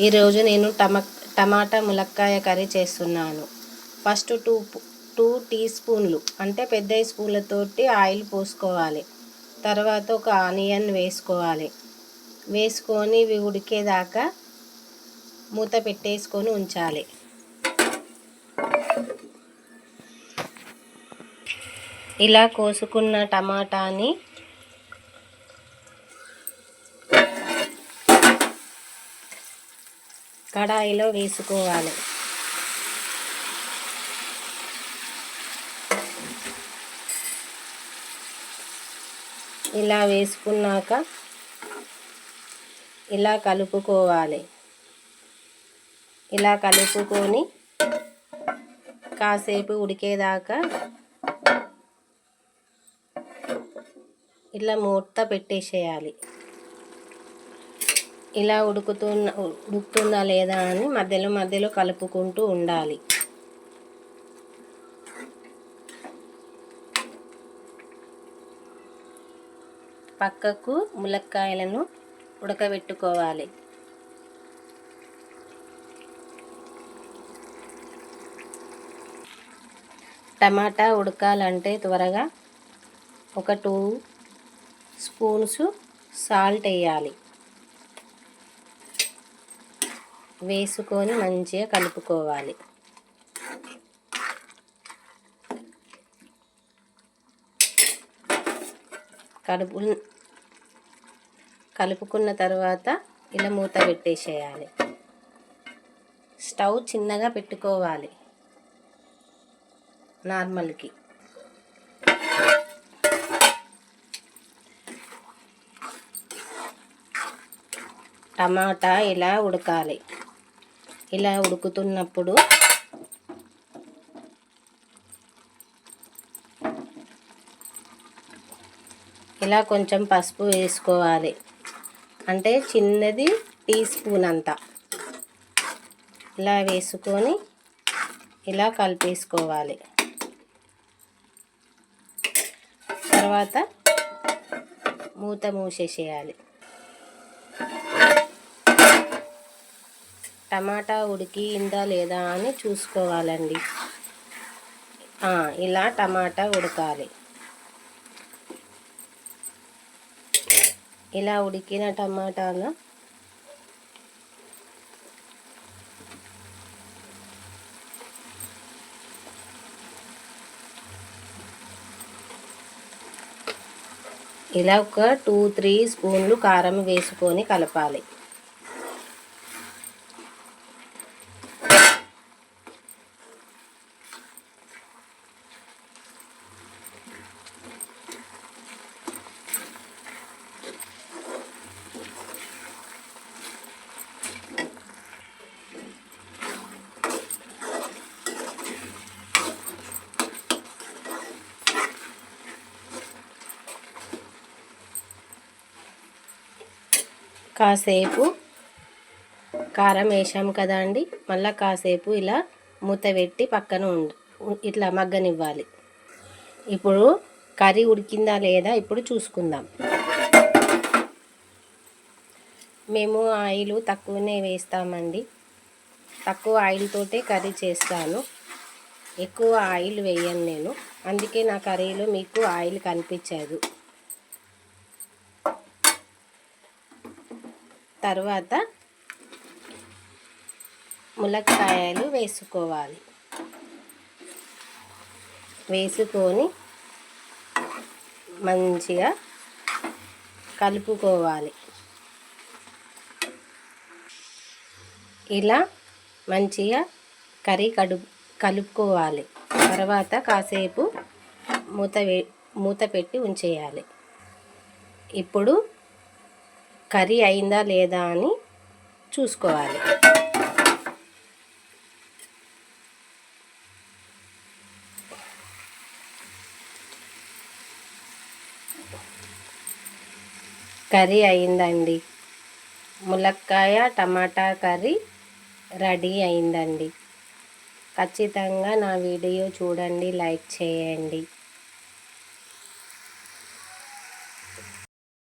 ఈరోజు నేను టమాటా ములక్కాయ కర్రీ చేస్తున్నాను. ఫస్ట్ టూ టీ స్పూన్లు అంటే పెద్ద స్పూన్లతోటి ఆయిల్ పోసుకోవాలి. తర్వాత ఒక ఆనియన్ వేసుకోవాలి. వేసుకొని ఇవి ఉడికేదాకా మూత పెట్టేసుకొని ఉంచాలి. ఇలా కోసుకున్న టమాటాని కడాయిలో వేసుకోవాలి. ఇలా వేసుకున్నాక ఇలా కలుపుకోవాలి. ఇలా కలుపుకొని కాసేపు ఉడికేదాకా ఇలా మూత పెట్టేసేయాలి. ఇలా ఉడుకుతుందా లేదా అని మధ్యలో మధ్యలో కలుపుకుంటూ ఉండాలి. పక్కకు ములక్కాయలను ఉడకబెట్టుకోవాలి. టమాటా ఉడకాలంటే త్వరగా ఒక 2 స్పూన్స్ సాల్ట్ వేయాలి. వేసుకొని మంచిగా కలుపుకోవాలి. కలుపుకున్న తర్వాత ఇలా మూత పెట్టేసేయాలి. స్టవ్ చిన్నగా పెట్టుకోవాలి నార్మల్కి. టమాటా ఇలా ఉడకాలి. ఇలా ఉడుకుతున్నప్పుడు ఇలా కొంచెం పసుపు వేసుకోవాలి. అంటే చిన్నది టీ స్పూన్ అంతా ఇలా వేసుకొని ఇలా కలిపేసుకోవాలి. తర్వాత మూత మూసేసేయాలి. టమాటా ఉడికిందా లేదా అని చూసుకోవాలండి. ఇలా టమాటా ఉడకాలి. ఇలా ఉడికిన టమాటాలు ఇలా ఒక 2-3 స్పూన్లు కారం వేసుకొని కలపాలి. కాసేపు కారం వేసాం కదా అండి, మళ్ళీ కాసేపు ఇలా మూత పెట్టి పక్కన ఇట్లా మగ్గనివ్వాలి. ఇప్పుడు కర్రీ ఉడికిందా లేదా ఇప్పుడు చూసుకుందాం. మేము ఆయిల్ తక్కువనే వేస్తామండి. తక్కువ ఆయిల్ తోటే కర్రీ చేస్తాను. ఎక్కువ ఆయిల్ వేయను నేను, అందుకే నా కర్రీలో మీకు ఆయిల్ కనిపించదు. తర్వాత ములక్కాయలు వేసుకోవాలి. వేసుకొని మంచిగా కలుపుకోవాలి. ఇలా మంచిగా కర్రీ కలుపుకోవాలి. తర్వాత కాసేపు మూత పెట్టి ఉంచేయాలి. ఇప్పుడు కర్రీ అయిందా లేదా అని చూసుకోవాలి. కర్రీ అయిందండి. ములక్కాయ టమాటా కర్రీ రెడీ అయిందండి. ఖచ్చితంగా నా వీడియో చూడండి, లైక్ చేయండి.